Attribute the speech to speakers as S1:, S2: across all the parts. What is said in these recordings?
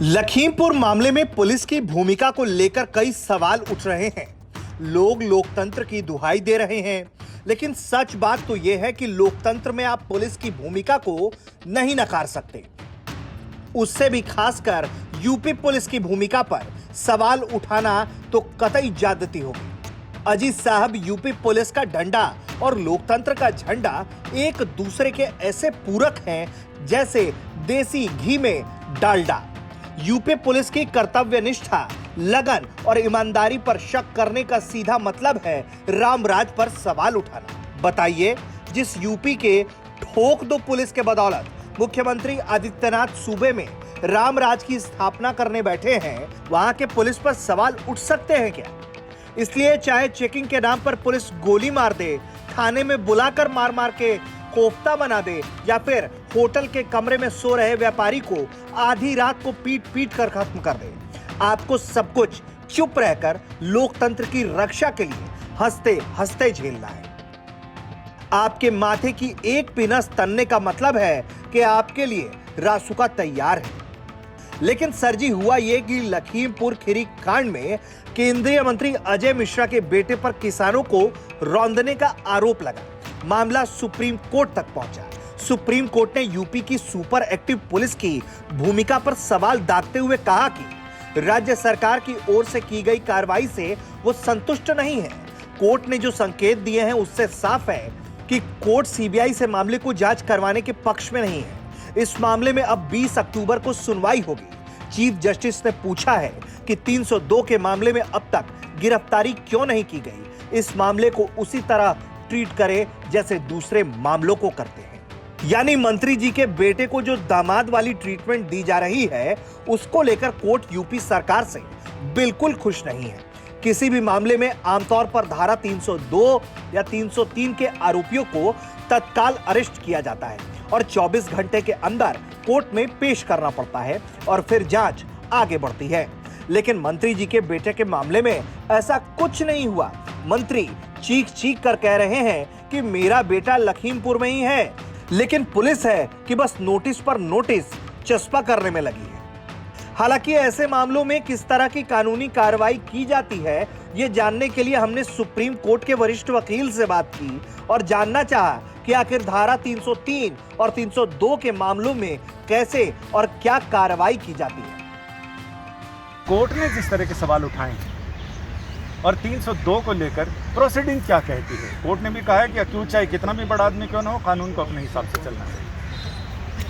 S1: लखीमपुर मामले में पुलिस की भूमिका को लेकर कई सवाल उठ रहे हैं। लोग लोकतंत्र की दुहाई दे रहे हैं, लेकिन सच बात तो यह है कि लोकतंत्र में आप पुलिस की भूमिका को नहीं नकार सकते। उससे भी खासकर यूपी पुलिस की भूमिका पर सवाल उठाना तो कतई ज्यादती होगी। अजीत साहब, यूपी पुलिस का डंडा और लोकतंत्र का झंडा एक दूसरे के ऐसे पूरक हैं जैसे देसी घी में डालडा। यूपी पुलिस की कर्तव्य निष्ठा, लगन और ईमानदारी पर शक करने का सीधा मतलब है रामराज पर सवाल उठाना। बताइए, जिस यूपी के ठोक दो पुलिस के बदौलत मुख्यमंत्री आदित्यनाथ सूबे में रामराज की स्थापना करने बैठे हैं, वहां के पुलिस पर सवाल उठ सकते हैं क्या? इसलिए चाहे चेकिंग के नाम पर पुलिस गोली मार दे, थाने में बुलाकर मार मार के कोफ्ता बना दे, या फिर होटल के कमरे में सो रहे व्यापारी को आधी रात को पीट पीट कर खत्म कर दे, आपको सब कुछ चुप रहकर लोकतंत्र की रक्षा के लिए हंसते हंसते झेलना है। आपके माथे की एक पिनस तनने का मतलब है कि आपके लिए रासुका तैयार है। लेकिन सर जी, हुआ यह कि लखीमपुर खीरी कांड में केंद्रीय मंत्री अजय मिश्रा के बेटे पर किसानों को रौंदने का आरोप लगा। मामला सुप्रीम कोर्ट तक पहुंचा। सुप्रीम कोर्ट ने यूपी की सुपर एक्टिव पुलिस की भूमिका पर सवाल दागते हुए कहा कि राज्य सरकार की ओर से की गई कार्रवाई से वो संतुष्ट नहीं है। कोर्ट ने जो संकेत दिए हैं उससे साफ है कि कोर्ट सीबीआई से मामले को जांच करवाने के पक्ष में नहीं है। इस मामले में अब 20 अक्टूबर को सुनवाई होगी। चीफ जस्टिस ने पूछा है कि 302 के मामले में अब तक गिरफ्तारी क्यों नहीं की गई। इस मामले को उसी तरह ट्रीट करे जैसे दूसरे मामलों को करते हैं। यानी मंत्री जी के बेटे को जो दामाद वाली ट्रीटमेंट दी जा रही है, उसको लेकर कोर्ट यूपी सरकार से बिल्कुल खुश नहीं है। किसी भी मामले में आमतौर पर धारा 302 या 303 के आरोपियों को तत्काल अरेस्ट किया जाता है और 24 घंटे के अंदर कोर्ट में पेश करना पड़ता है और फिर जांच आगे बढ़ती है। लेकिन मंत्री जी के बेटे के मामले में ऐसा कुछ नहीं हुआ। मंत्री चीख चीख कर कह रहे हैं कि मेरा बेटा लखीमपुर में ही है, लेकिन पुलिस है कि बस नोटिस पर नोटिस चस्पा करने में लगी है। हालांकि ऐसे मामलों में किस तरह की कानूनी कार्रवाई की जाती है, ये जानने के लिए हमने सुप्रीम कोर्ट के वरिष्ठ वकील से बात की और जानना चाहा कि आखिर धारा 303 और 302 के मामलों में कैसे और क्या कार्रवाई की जाती है।
S2: कोर्ट ने जिस तरह के सवाल उठाए हैं और 302 को लेकर प्रोसीडिंग क्या कहती है, कोर्ट ने भी कहा है कि अक्यूज चाहे कितना भी बड़ा आदमी क्यों ना हो, कानून को अपने हिसाब से चलना चाहिए।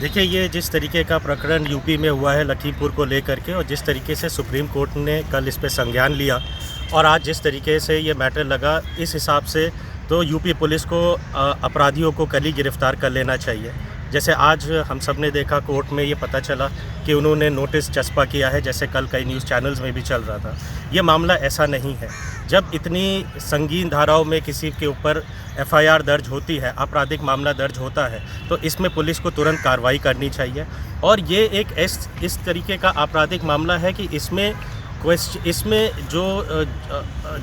S3: देखिए, ये जिस तरीके का प्रकरण यूपी में हुआ है लखीमपुर को लेकर के, और जिस तरीके से सुप्रीम कोर्ट ने कल इस पे संज्ञान लिया और आज जिस तरीके से ये मैटर लगा, इस हिसाब से तो यूपी पुलिस को अपराधियों को कल ही गिरफ्तार कर लेना चाहिए। जैसे आज हम सब ने देखा कोर्ट में ये पता चला कि उन्होंने नोटिस चस्पा किया है, जैसे कल कई न्यूज़ चैनल्स में भी चल रहा था। ये मामला ऐसा नहीं है। जब इतनी संगीन धाराओं में किसी के ऊपर एफआईआर दर्ज होती है, आपराधिक मामला दर्ज होता है, तो इसमें पुलिस को तुरंत कार्रवाई करनी चाहिए। और ये एक इस तरीके का आपराधिक मामला है कि इसमें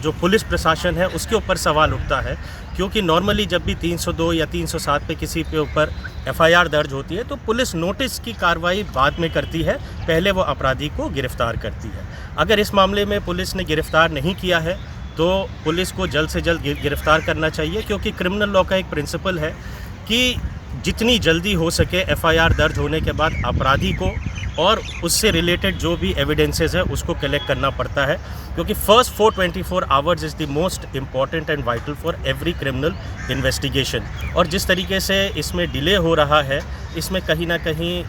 S3: जो पुलिस प्रशासन है उसके ऊपर सवाल उठता है, क्योंकि नॉर्मली जब भी 302 या 307 पे किसी के ऊपर एफआईआर दर्ज होती है तो पुलिस नोटिस की कार्रवाई बाद में करती है, पहले वो अपराधी को गिरफ्तार करती है। अगर इस मामले में पुलिस ने गिरफ्तार नहीं किया है तो पुलिस को जल्द से जल्द गिरफ्तार करना चाहिए, क्योंकि क्रिमिनल लॉ का एक प्रिंसिपल है कि जितनी जल्दी हो सके एफआईआर दर्ज होने के बाद अपराधी को और उससे रिलेटेड जो भी एविडेंसेस है उसको कलेक्ट करना पड़ता है, क्योंकि first 424 hours is the most important and vital for every criminal investigation. और जिस तरीके से इसमें डिले हो रहा है, इसमें कहीं ना कहीं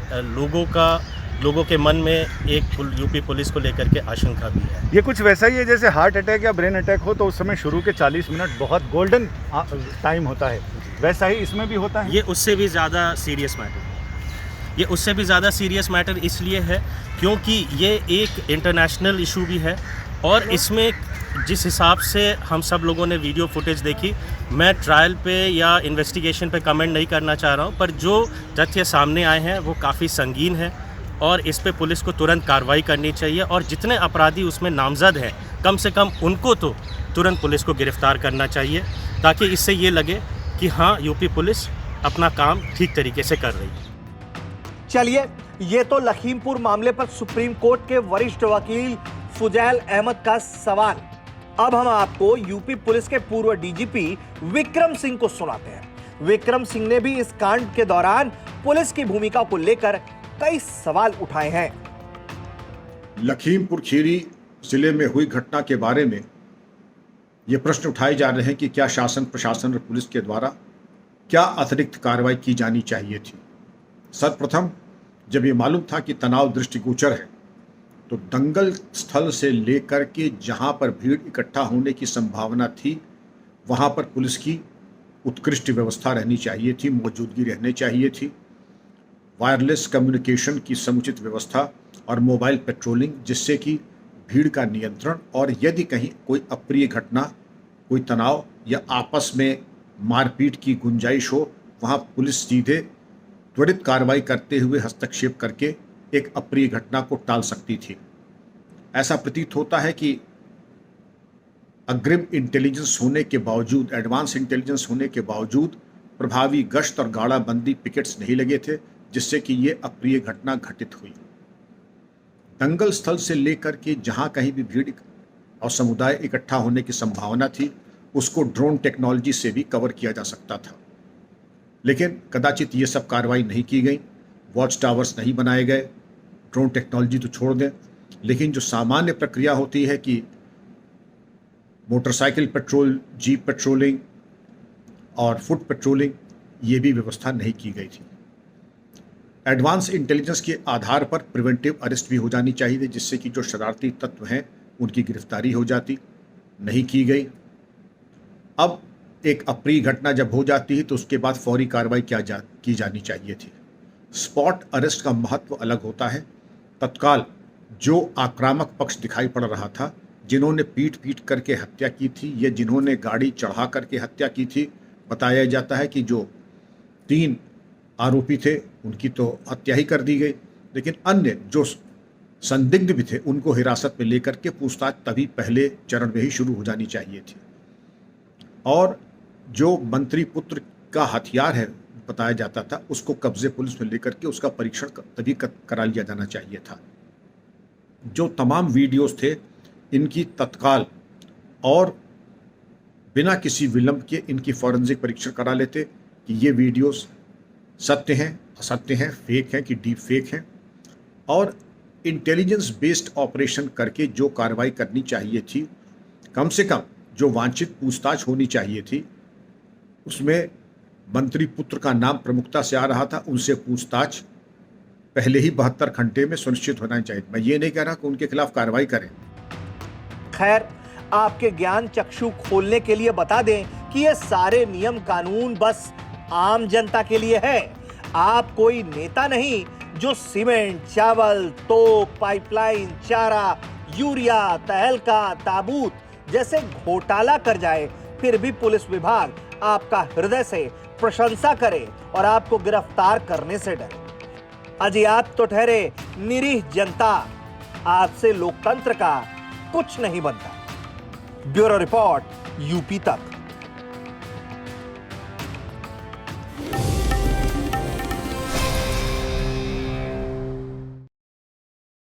S3: लोगों के मन में एक यूपी पुलिस को लेकर के आशंका भी है।
S2: ये कुछ वैसा ही है जैसे हार्ट अटैक या ब्रेन अटैक हो तो उस समय शुरू के 40 मिनट बहुत गोल्डन टाइम होता है, वैसा ही इसमें भी होता है।
S3: ये उससे भी ज़्यादा सीरियस मैटर इसलिए है क्योंकि ये एक इंटरनेशनल इशू भी है। और इसमें जिस हिसाब से हम सब लोगों ने वीडियो फुटेज देखी, मैं ट्रायल पे या इन्वेस्टिगेशन पे कमेंट नहीं करना चाह रहा हूँ, पर जो तथ्य सामने आए हैं वो काफ़ी संगीन है और इस पे पुलिस को तुरंत कार्रवाई करनी चाहिए। और जितने अपराधी उसमें नामजद हैं, कम से कम उनको तो तुरंत पुलिस को गिरफ्तार करना चाहिए, ताकि इससे ये लगे कि हाँ, यूपी पुलिस अपना काम ठीक तरीके से कर रही है।
S1: चलिए, ये तो लखीमपुर मामले पर सुप्रीम कोर्ट के वरिष्ठ वकील फुजैल अहमद का सवाल। अब हम आपको यूपी पुलिस के पूर्व डीजीपी विक्रम सिंह को सुनाते हैं। विक्रम सिंह ने भी इस कांड के दौरान पुलिस की भूमिका को लेकर कई सवाल उठाए हैं।
S4: लखीमपुर खीरी जिले में हुई घटना के बारे में ये प्रश्न उठाए जा रहे हैं कि क्या शासन प्रशासन और पुलिस के द्वारा क्या अतिरिक्त कार्रवाई की जानी चाहिए थी। सर्वप्रथम जब ये मालूम था कि तनाव दृष्टिगोचर है तो दंगल स्थल से लेकर के जहां पर भीड़ इकट्ठा होने की संभावना थी वहां पर पुलिस की उत्कृष्ट व्यवस्था रहनी चाहिए थी, मौजूदगी रहनी चाहिए थी, वायरलेस कम्युनिकेशन की समुचित व्यवस्था और मोबाइल पेट्रोलिंग, जिससे कि भीड़ का नियंत्रण और यदि कहीं कोई अप्रिय घटना, कोई तनाव या आपस में मारपीट की गुंजाइश हो, वहां पुलिस सीधे त्वरित कार्रवाई करते हुए हस्तक्षेप करके एक अप्रिय घटना को टाल सकती थी। ऐसा प्रतीत होता है कि अग्रिम इंटेलिजेंस होने के बावजूद, एडवांस इंटेलिजेंस होने के बावजूद प्रभावी गश्त और गाड़ाबंदी पिकेट्स नहीं लगे थे, जिससे कि ये अप्रिय घटना घटित हुई। दंगल स्थल से लेकर के जहां कहीं भी भीड़ और समुदाय इकट्ठा होने की संभावना थी उसको ड्रोन टेक्नोलॉजी से भी कवर किया जा सकता था, लेकिन कदाचित ये सब कार्रवाई नहीं की गई, वॉच टावर्स नहीं बनाए गए। ड्रोन टेक्नोलॉजी तो छोड़ दें, लेकिन जो सामान्य प्रक्रिया होती है कि मोटरसाइकिल पेट्रोल, जीप पेट्रोलिंग और फुट पेट्रोलिंग, ये भी व्यवस्था नहीं की गई थी। एडवांस इंटेलिजेंस के आधार पर प्रिवेंटिव अरेस्ट भी हो जानी चाहिए, जिससे कि जो शरारती तत्व हैं उनकी गिरफ्तारी हो जाती, नहीं की गई। अब एक अप्रिय घटना जब हो जाती है तो उसके बाद फौरी कार्रवाई की जानी चाहिए थी। स्पॉट अरेस्ट का महत्व अलग होता है। तत्काल जो आक्रामक पक्ष दिखाई पड़ रहा था, जिन्होंने पीट करके हत्या की थी या जिन्होंने गाड़ी चढ़ा करके हत्या की थी, बताया जाता है कि जो 3 आरोपी थे उनकी तो हत्या ही कर दी गई, लेकिन अन्य जो संदिग्ध भी थे उनको हिरासत में लेकर के पूछताछ तभी पहले चरण में ही शुरू हो जानी चाहिए थी। और जो मंत्री पुत्र का हथियार है बताया जाता था, उसको कब्जे पुलिस में लेकर के उसका परीक्षण तभी करा लिया जाना चाहिए था। जो तमाम वीडियोस थे इनकी तत्काल और बिना किसी विलंब के इनकी फॉरेंसिक परीक्षण करा लेते कि ये वीडियोस सत्य हैं, असत्य हैं, फेक हैं कि डीप फेक हैं, और इंटेलिजेंस बेस्ड ऑपरेशन करके जो कार्रवाई करनी चाहिए थी, कम से कम जो वांछित पूछताछ होनी चाहिए थी, उसमें मंत्री पुत्र का नाम प्रमुखता से आ रहा था, उनसे पूछताछ पहले ही 72 घंटे में सुनिश्चित होना चाहिए। मैं ये नहीं कह रहा कि उनके खिलाफ कार्रवाई करें।
S1: खैर, आपके ज्ञान चक्षु खोलने के लिए बता दें कि ये सारे नियम कानून बस आम जनता के लिए है। आप कोई नेता नहीं जो सीमेंट, चावल, तोप, पाइपलाइन, चारा, यूरिया, तहलका, ताबूत जैसे घोटाला कर जाए, फिर भी पुलिस विभाग आपका हृदय से प्रशंसा करे और आपको गिरफ्तार करने से डरे। अजी आप तो ठहरे निरीह जनता, आपसे लोकतंत्र का कुछ नहीं बनता। ब्यूरो रिपोर्ट, यूपी तक।